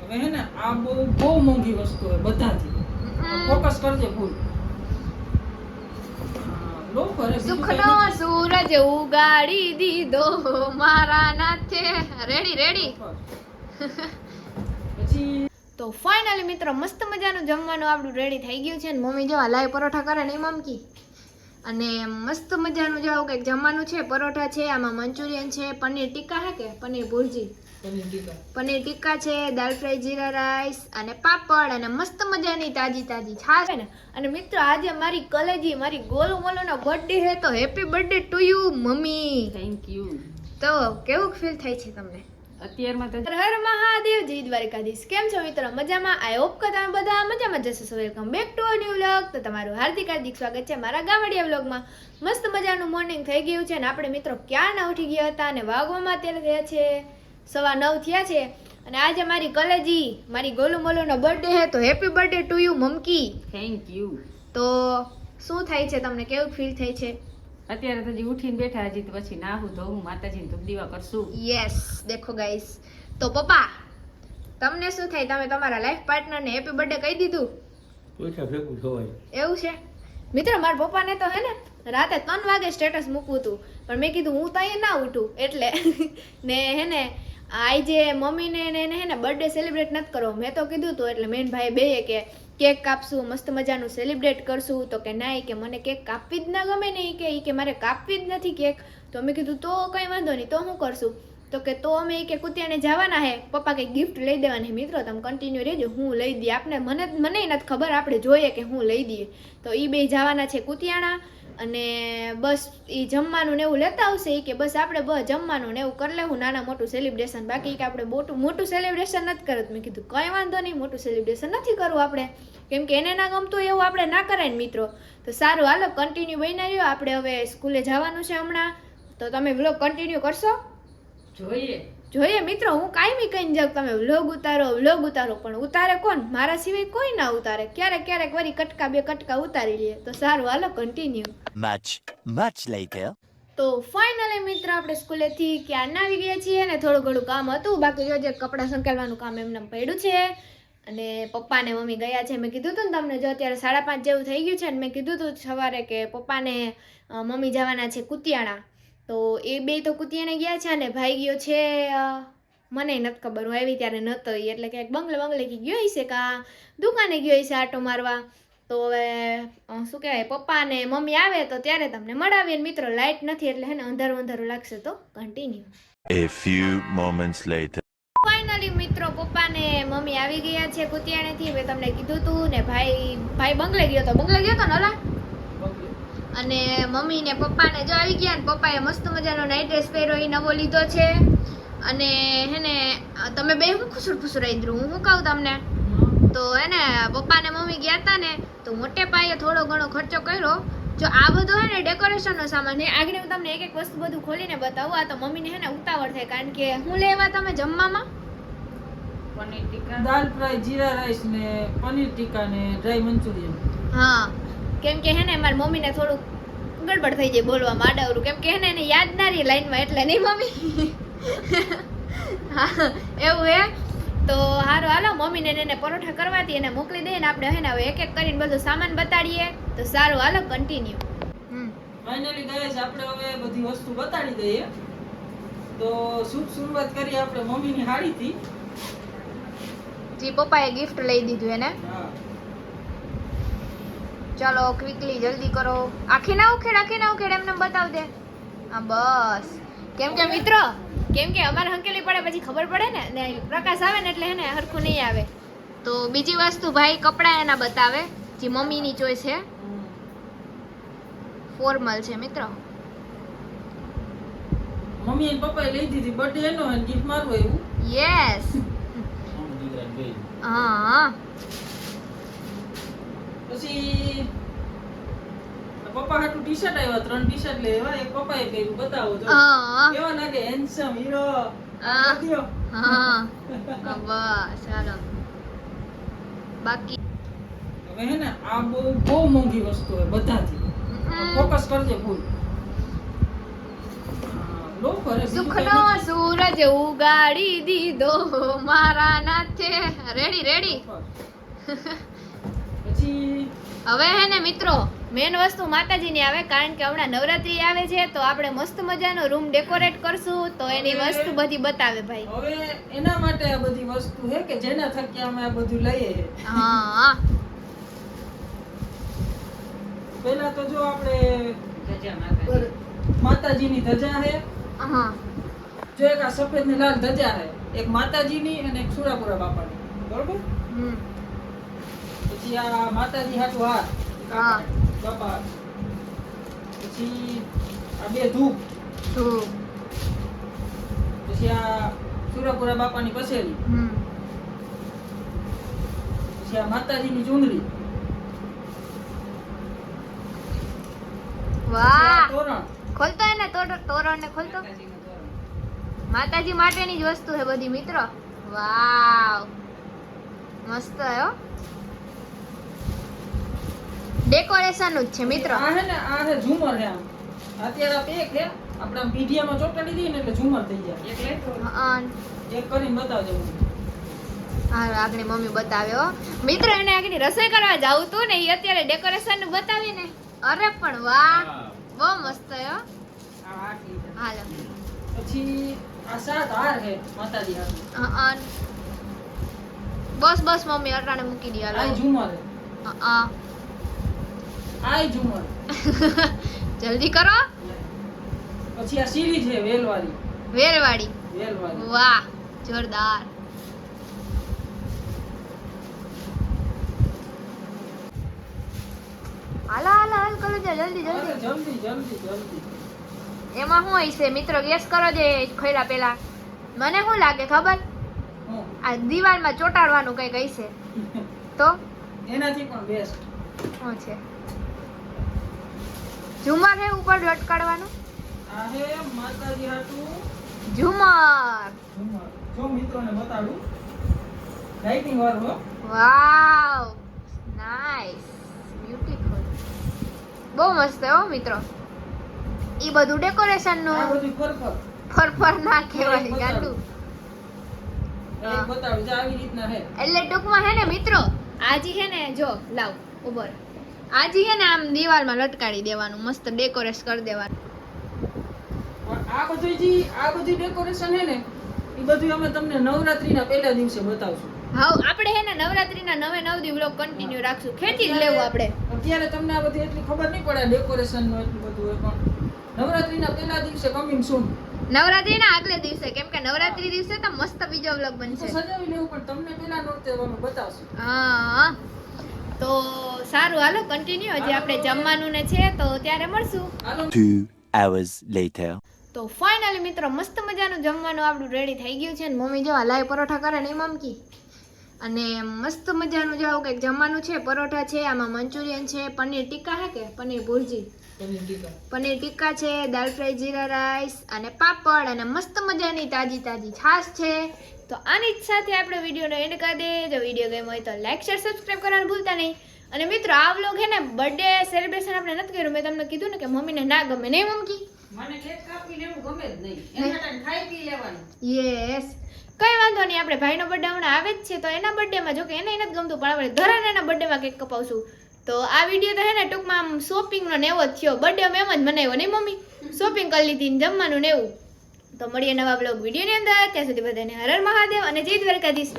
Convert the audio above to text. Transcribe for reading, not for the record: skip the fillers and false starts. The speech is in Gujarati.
હવે હે ને આ બહુ મોંઘી વસ્તુ હોય બધાથી. ફોકસ કરજે ફૂલ. લો કરે સુખનો સૂરજ ઉગાડી દીધો મારા નાથે. રેડી પછી તો ફાઇનલી મિત્રો મસ્ત મજાનું જમવાનું આપણું રેડી થઈ ગયું છે ને મમ્મી જેવા લાઈવ પરોઠા કરે ને મમકી અને મસ્ત મજાનું જેવું કંઈક જમવાનું છે. પરોઠા છે, આમાં મંચુરિયન છે, પનીર ટીકા હે કે પનીર ભુરજી, પનીર ટીકા છે, દાલ ફ્રાય જીરા રાઈસ અને પાપડ અને મસ્ત મજાની તાજી છાશ છે ને. અને મિત્રો આજે મારી કલેજી મારી ગોલુ મોલુનો બર્થડે છે તો happy birthday to you mummy. Thank you. તો કેવું ફીલ થાય છે તમને અત્યારમાં તો હર હર મહાદેવ, જય દ્વારકાધીશ. કેમ છો મિત્રો? મજામાં? આઈ હોપ કે તમે બધા મજામાં જશો. સો welcome back to a new vlog. તો તમારું હાર્દિક સ્વાગત છે મારા ગામડિયા વ્લોગમાં. મસ્ત મજાનું મોર્નિંગ થઈ ગયું છે ને આપણે મિત્રો ક્યારના ઉઠી ગયા હતા અને વાગવામાં અત્યારે થયા છે 9:15 થયા છે. અને આજે મારી કલેજી મારી ગોલુ મોલુનો બર્થડે છે તો હેપી બર્થડે ટુ યુ મમકી. Thank you. તો શું થાય છે તમને? કેવું ફીલ થાય છે? અત્યારે તો હજી ઉઠીને બેઠા, હજી તો પછી નાહું ધોવું માતાજીને ધૂપ દીવા કરશું. યસ દેખો ગાઈસ. તો પપ્પા તમને શું થાય? તમે તમારા લાઈફ પાર્ટનરને હેપી બર્થડે કહી દીધું? ઓછા ભેગું થવાય. એવું છે મિત્રો. મારા પપ્પાને તો હે ને રાતે 3 વાગે સ્ટેટસ મૂકવું હતું પણ મેં કીધું હું તો અહીંયા ના ઉઠું એટલે ને હે ને આજે મમ્મીને એને હે ને બર્થડે સેલિબ્રેટ નથી કરવો મેં તો કીધું હતું. એટલે મેન ભાઈ બેય કે કેક કાપશું, મસ્ત મજાનું સેલિબ્રેટ કરશું. તો કે ના કે મને કેક કાપવી જ ના ગમે ને કે મારે કાપવી જ નથી કેક. તો મેં કીધું તો કંઈ વાંધો નહીં, તો હું કરશું? તો કે તો અમે કે કુતિયાને જવાના હે, પપ્પા કંઈક ગિફ્ટ લઈ દેવાની. મિત્રો તમે કન્ટિન્યુ રહેજો, હું લઈ દઈએ. આપણે મને નથી ખબર, આપણે જોઈએ કે હું લઈ દઈએ. તો એ બે જવાના છે કુતિયાણા અને બસ એ જમવાનું ને એવું લેતા આવશે. એ કે બસ આપણે બસ જમવાનું ને એવું કરી લેવું, નાના મોટું સેલિબ્રેશન. બાકી કે આપણે મોટું સેલિબ્રેશન નથી કરત. મેં કીધું કંઈ વાંધો નહીં, મોટું સેલિબ્રેશન નથી કરવું આપણે, કેમ કે એને ના ગમતું એવું આપણે ના કરાય ને મિત્રો. તો સારું હાલો કન્ટિન્યુ બની રહ્યો. આપણે હવે સ્કૂલે જવાનું છે હમણાં, તો તમે વ્લોગ કન્ટિન્યુ કરશો? જોઈએ મિત્રો. હું કાયમી કહીને જાઉં તમે વ્લોગ ઉતારો પણ ઉતારે કોણ? મારા સિવાય કોઈ ના ઉતારે. ક્યારેક વળી કટકા બે કટકા ઉતારી લે. તો સારું હાલો કન્ટિન્યુ. much later. તો ફાઇનલી મિત્ર આપણે સ્કૂલેથી ક્યારના આવી ગયા છીએ ને થોડું ઘણું કામ હતું. બાકી જો જે કપડાં સંકેલવાનું કામ એમને પડ્યું છે. અને પપ્પા ને મમ્મી ગયા છે. મેં કીધું હતું ને તમને જો અત્યારે 5:30 જેવું થઈ ગયું છે ને મેં કીધું હતું સવારે કે પપ્પાને મમ્મી જવાના છે કુતિયાણા. તો એ બે તો કુતિયાને ગયા છે અને ભાઈ ગયો છે મને નથી ખબર, હું આવી ત્યારે નહોતો. એટલે ક્યાંક બંગલે ગયો હશે કાં દુકાને ગયો હશે આટો મારવા. તો હવે શું કહેવાય, પપ્પા ને મમ્મી આવે તો ત્યારે તમને મળાવીએ. મિત્રો લાઇટ નથી એટલે હે ને અંધારું લાગશે. તો continue. A few moments later. Finally મિત્રો પપ્પા ને મમ્મી આવી ગયા છે કુતિયાણેથી. મેં તમને કીધું તું ને ભાઈ બંગલે ગયો તો ને ઓલા. અને મમ્મી ને પપ્પા ને જો આવી ગયા ને પપ્પાએ મસ્ત મજાનો નાઇટ ડ્રેસ પહેર્યો એ નવો લીધો છે. અને હે ને તમે બે હું ખુસુરાઈ દઉં હું કહું તમને. તો હે ને પપ્પા ને મમ્મી ગયા હતા ને તો મોટે પાયે થોડો ઘણો ખર્ચો કર્યો. જો આ બધો હે ને ડેકોરેશનનો સામાન હે. આગળ હું તમને એક વસ્તુ બધું ખોલીને બતાવું. આ તો મમ્મીને હે ને ઉતાવળ થાય કારણ કે હું લેવા તમે જમવામાં પનીર ટીકા, દાલ ફ્રાય જીરા રાઈસ ને પનીર ટીકા ને ડ્રાય મંચુરિયન. હા કેમ કે હે ને મારી મમ્મીને થોડુંક ગડબડ થઈ જાય બોલવામાં આડાવરું, કેમ કે હે ને એને યાદ ના રહી લાઈનમાં એટલે નહીં મમ્મી. હા એવું હે. તો હારું હાલો મમ્મીને એને પરોઠા કરવાથી એને મોકલી દઈએ ને આપણે હે ને હવે એક કરીને બધું સામાન બતાડીએ. તો સારું હાલો કન્ટિન્યુ. ફાઇનલી ગાઈસ આપણે હવે બધી વસ્તુ બતાડી દઈએ. તો શુભ શરૂઆત કરીએ આપણે મમ્મીની હાડીથી. જી પપ્પાએ ગિફ્ટ લઈ દીધું એને. ચાલો ક્વિકલી જલ્દી કરો. આખી ના ઉખેડ એમને બતાવ દે. હા બસ. કેમ કે મિત્રો અમારે હંકેલી પડે પછી ખબર પડે ને પ્રકાશ આવે ને એટલે હે ને હરખું નહીં આવે. તો બીજી વસ્તુ ભાઈ કપડાં એના બતાવે જે મમ્મીની ચોઈસ છે. ફોર્મલ છે મિત્રો. મમ્મી અને પપ્પાએ લઈ દીધી બર્થડે એનો અને ગિફ્ટ મારું એવું. યસ. હા પછી પપ્પા હાટુ ટી-શર્ટ આવ્યા, 3 ટી-શર્ટ લેવા. એક પપ્પાએ પહેર્યું, બતાવો તો કેવા લાગે, હેન્ડસમ હીરો. હા બસ ચાલો. બાકી હવે હે ને આ બહુ મોંઘી વસ્તુ હોય બધાથી. ફોકસ કરજે ફૂલ. લો કરે સુખનો સૂરજ ઉગાડી દીધો મારા નાથે. Ready ready. પછી હવે હે ને મિત્રો મેન વસ્તુ માતાજીની આવે, કારણ કે હમણાં નવરાત્રી આવે છે તો આપણે મસ્ત મજાનો રૂમ ડેકોરેટ કરશું, તો એની વસ્તુ બધી બતાવે ભાઈ. હવે એના માટે આ બધી વસ્તુ છે કે જેના થકી અમે આ બધું લઈએ છે. હા પહેલા તો જો આપણે માતાજીની ધજા છે, હા જો એક આ સફેદ ને લાલ ધજા છે, એક માતાજીની અને એક સુરાપુરા બાપાની, બરોબર. હમ પછી આ માતાજી હાટુ હાર હા બાપા, પછી આ બે ધૂપ, ધૂપ. પછી આ સુરાપુરા બાપાની પસેલી, હમ પછી આ માતાજીની ચુંદડી, પછી આ વાહ, તોરણ, ખોલતો એને તોરણ ને ખોલતો. માતાજી માટેની જ વસ્તુ છે બધી મિત્રો. વાવ મસ્ત હે હો. ડેકોરેશન જ છે મિત્રો. આ હે ને આ હે ઝુમર હે. આમ અત્યારે આ પેક હે, આપણે આમ પીઢિયામાં ચોટાડી દઈએ ને એટલે ઝુમર થઈ જાય. હા એક કરીને બતાવજો. આગળ મમ્મી બતાવ્યો મિત્રો. એને આગળ રસોઈ કરવા જાવું તું ને, એ અત્યારે ડેકોરેશન નું બતાવીને અરે પણ વાહ બહુ મસ્ત હે હો. હાલો પછી આ સાત હાર હે માતાજી હાર. બસ બસ મમ્મી અટાણે મૂકી દે. આ હાલો ઝુમર હે, આ આ ઝુમર. જલ્દી કરો. પછી આ સીરી છે વેલવાળી, વેરવાડી. વેલવાળી. વાહ જોરદાર. હાલો હાલો હાલ કરો જલ્દી અરે જલ્દી. જલ્દી જલ્દી જલ્દી. એમાં શું હોય છે મિત્રો, ગેસ કરો જે ખોલ્યા પેલા. મને શું લાગે ખબર, હું આ દિવાલમાં ચોટાડવાનું કઈક હશે. તો એનાથી પણ બેસ્ટ. શું છે? ઝુમર હે ઉપર લટકાડવાનું. આ હે માતાજી હાટુ ઝુમર. ઝુમર. જો મિત્રોને બતાડું, લાઇટિંગ વાળું હો. વાવ નાઈસ બ્યુટીફુલ. બહુ મસ્ત હો મિત્રો. ઈ બધું ડેકોરેશન આ નું બધું ફરફર. ફરફર ના કહેવાય ગાંડું. એક બતાડું જે આવી રીતના હે. એટલે ટૂંકમાં હે ને મિત્રો, આજી હે ને જો લાવ ઉભર, આજી હે ને આમ દિવાલમાં લટકાડી દેવાનું, મસ્ત ડેકોરેટ કરી દેવાનું. પણ આ બધું ડેકોરેશન હે ને, એ બધું અમે તમને નવરાત્રીના પહેલા દિવસે બતાવશું. હા આપણે હે ને નવરાત્રીના 9 દી વ્લોગ કન્ટિન્યુ રાખશું. ખેંચી જ લેવું આપણે. અત્યારે તમને આ બધી એટલી ખબર નહીં પડે ડેકોરેશન નું એટલું બધું હોય, પણ નવરાત્રીના પહેલા દિવસે કમિંગ સૂન. નવરાત્રીના આગલે દિવસે, કેમ કે નવરાત્રી દિવસે તો મસ્ત બીજો વ્લોગ બનશે. સજાવી લેવું, પણ તમને પહેલા નોરતે અમે બતાવશું. હા તો સારું હાલો કન્ટિન્યુ. હજી આપણે જમવાનું ને છે તો ત્યારે મળશું. હાલો 2 hours later. તો ફાઇનલી મિત્રો મસ્ત મજાનું જમવાનું આપણું રેડી થઈ ગયું છે. ને મમ્મી જેવા લાઈવ પરોઠા કરે ને મમકી, અને મસ્ત મજાનું જો આવું કંઈક જમવાનું છે. પરોઠા છે, આમાં મંચુરિયન છે, પનીર ટીક્કા હે કે પનીર ભુરજી, પનીર ટીક્કા છે, દાલ ફ્રાય જીરા રાઈસ અને પાપડ, અને મસ્ત મજાની તાજી તાજી છાશ છે. તો આની જ સાથે આપણે વિડીયોનો એન્ડ કરી દઈએ. જો વિડીયો ગમ્યો હોય તો લાઈક શેર સબસ્ક્રાઈબ કરવાનું ભૂલતા નહીં. અને મિત્રો આ વ્લોગ હે ને બર્થડે સેલિબ્રેશન આપણે નથી કર્યું. મેં તમને કીધું ને કે મમ્મીને ના ગમે નહીં મમ્મી. મને કેક કાપીને એવું ગમે જ નહીં, એના ટાઈમ ખાઈ પી લેવાનું. યસ કઈ વાંધો નહીં. આપણે ભાઈનો બર્થડે હમણાં આવે જ છે, તો એના બર્થડેમાં જો કે એને નથી ગમતું, પણ આપણે ઘરે એના બર્થડેમાં કેક કપાવશું. તો આ વિડીયો તો હે ને ટૂંકમાં આમ શોપિંગનો ને એવો જ થયો. બર્થડે અમે એમ જ બનાવ્યો નહીં મમ્મી, શોપિંગ કરી લીધી ને જમવાનું ને એવું. તો મળીએ નવા બ્લોગ વિડીયોની અંદર. ત્યાં સુધી બધાને હર હર મહાદેવ અને જય દ્વારકાધીશ.